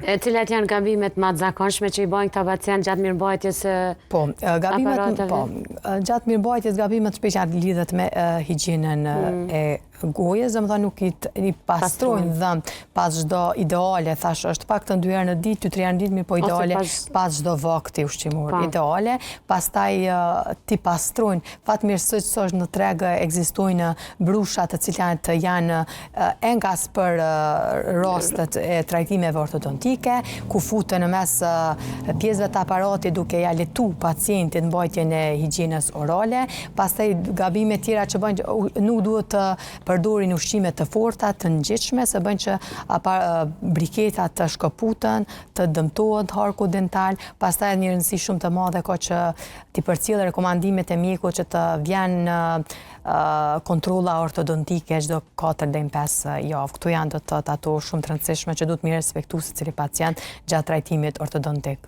Cilat janë gabimet më të zakonshme që i bojnë këta pacient gjatë mirëmbajtjes së aparateve? Gjatë mirëmbajtjes gabimet shpesh lidhet me higjienën e gojës, domethënë nuk i pastrojnë dhëmbët pas çdo ideale, thash është paktën 2 herë në ditë, 2-3 herë në ditë, mirë po ideale pas çdo vakti ushqimor. Ideale, pastaj ti pastrojnë. Fatmirësisht në treg ekzistojnë brusha të cilat janë engas për rastet e trajtimeve ortodontike, ku futen në mes pjesëve të aparatit duke ja letu pacientit mbajtjen e higjienës orale. Pastaj gabime tjera që bëjnë nuk duhet të përdorin ushqime të forta, të ngjitshme, se bëjnë që briketat të shkëputen, të dëmtohet harku dental. Pastaj një rëndësi shumë të madhe ka që t'i përcjell rekomandimet e mjekut që të vjen kontrolla ortodontike çdo 4 deri në 5 javë. Këto janë ato shumë të rëndësishme që duhet mi respektu secili pacient gjatë trajtimit ortodontik.